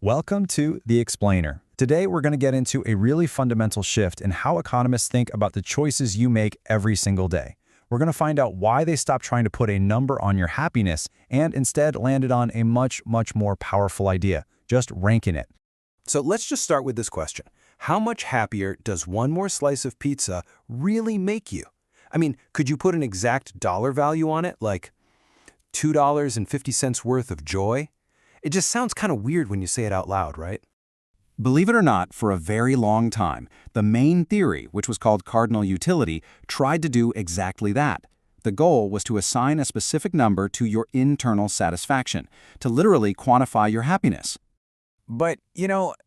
Welcome to The Explainer. Today, we're going to get into a really fundamental shift in how economists think about the choices you make every single day. We're going to find out why they stopped trying to put a number on your happiness and instead landed on a much more powerful idea, just ranking it. So let's just start with this question. How much happier does one more slice of pizza really make you? I mean, could you put an exact dollar value on it, like $2.50 worth of joy? It just sounds kind of weird when you say it out loud, right? Believe it or not, for a very long time, the main theory, which was called cardinal utility, tried to do exactly that. The goal was to assign a specific number to your internal satisfaction, to literally quantify your happiness. But,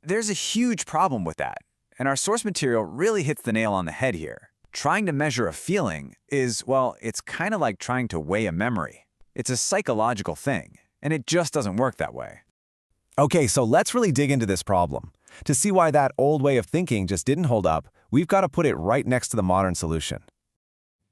there's a huge problem with that, and our source material really hits the nail on the head here. Trying to measure a feeling is, well, it's kind of like trying to weigh a memory. It's a psychological thing, and it just doesn't work that way. Okay, so let's really dig into this problem. To see why that old way of thinking just didn't hold up, we've got to put it right next to the modern solution.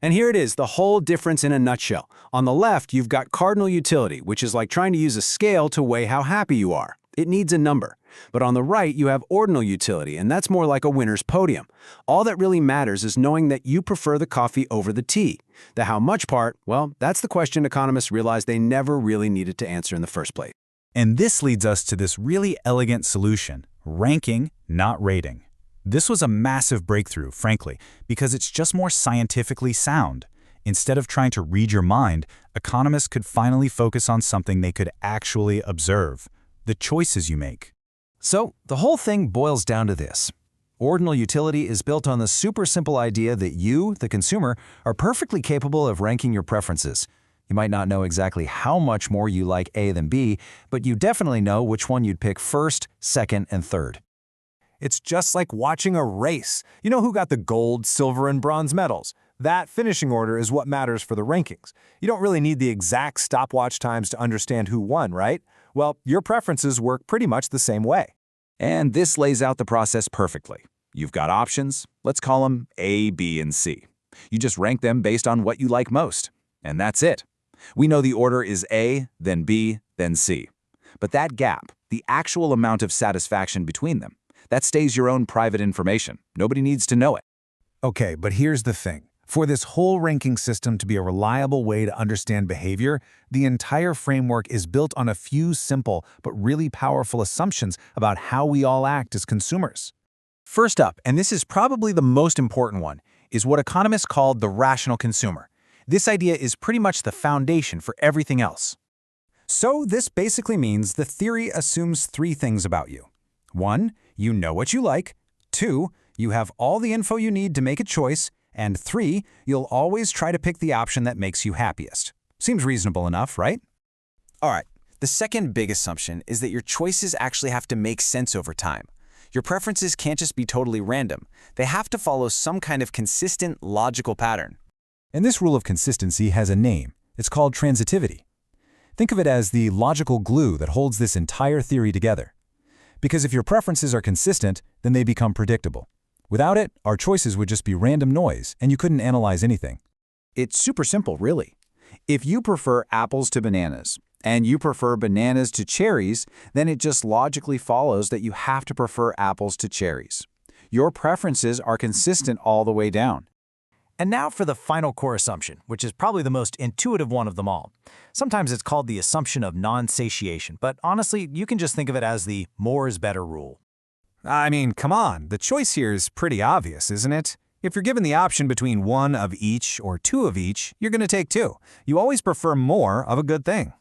And here it is, the whole difference in a nutshell. On the left, you've got cardinal utility, which is like trying to use a scale to weigh how happy you are. It needs a number. But on the right, you have ordinal utility, and that's more like a winner's podium. All that really matters is knowing that you prefer the coffee over the tea. The how much part, well, that's the question economists realized they never really needed to answer in the first place. And this leads us to this really elegant solution, ranking, not rating. This was a massive breakthrough, frankly, because it's just more scientifically sound. Instead of trying to read your mind, economists could finally focus on something they could actually observe: the choices you make. So, the whole thing boils down to this. Ordinal utility is built on the super simple idea that you, the consumer, are perfectly capable of ranking your preferences. You might not know exactly how much more you like A than B, but you definitely know which one you'd pick first, second, and third. It's just like watching a race. You know who got the gold, silver, and bronze medals? That finishing order is what matters for the rankings. You don't really need the exact stopwatch times to understand who won, right? Well, your preferences work pretty much the same way. And this lays out the process perfectly. You've got options, let's call them A, B, and C. You just rank them based on what you like most. And that's it. We know the order is A, then B, then C. But that gap, the actual amount of satisfaction between them, that stays your own private information. Nobody needs to know it. Okay, but here's the thing. For this whole ranking system to be a reliable way to understand behavior, the entire framework is built on a few simple but really powerful assumptions about how we all act as consumers. First up, and this is probably the most important one, is what economists call the rational consumer. This idea is pretty much the foundation for everything else. So this basically means the theory assumes three things about you. 1, you know what you like. 2, you have all the info you need to make a choice. And 3, you'll always try to pick the option that makes you happiest. Seems reasonable enough, right? All right, the second big assumption is that your choices actually have to make sense over time. Your preferences can't just be totally random. They have to follow some kind of consistent, logical pattern. And this rule of consistency has a name. It's called transitivity. Think of it as the logical glue that holds this entire theory together. Because if your preferences are consistent, then they become predictable. Without it, our choices would just be random noise, and you couldn't analyze anything. It's super simple, really. If you prefer apples to bananas, and you prefer bananas to cherries, then it just logically follows that you have to prefer apples to cherries. Your preferences are consistent all the way down. And now for the final core assumption, which is probably the most intuitive one of them all. Sometimes it's called the assumption of non-satiation, but honestly, you can just think of it as the more is better rule. I mean, come on, the choice here is pretty obvious, isn't it? If you're given the option between one of each or two of each, you're going to take two. You always prefer more of a good thing.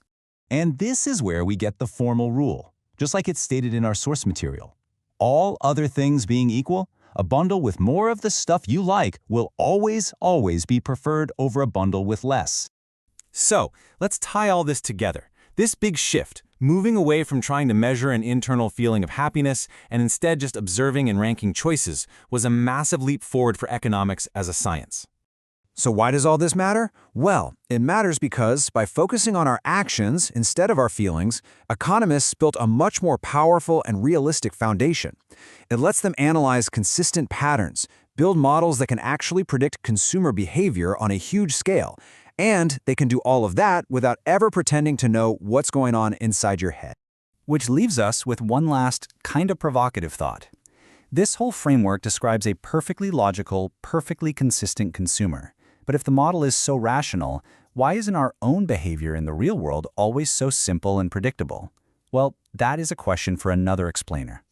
And this is where we get the formal rule, just like it's stated in our source material. All other things being equal, a bundle with more of the stuff you like will always be preferred over a bundle with less. So, let's tie all this together. This big shift, moving away from trying to measure an internal feeling of happiness and instead just observing and ranking choices, was a massive leap forward for economics as a science. So why does all this matter? Well, it matters because by focusing on our actions instead of our feelings, economists built a much more powerful and realistic foundation. It lets them analyze consistent patterns, build models that can actually predict consumer behavior on a huge scale, and they can do all of that without ever pretending to know what's going on inside your head. Which leaves us with one last, kind of provocative thought. This whole framework describes a perfectly logical, perfectly consistent consumer. But if the model is so rational, why isn't our own behavior in the real world always so simple and predictable? Well, that is a question for another explainer.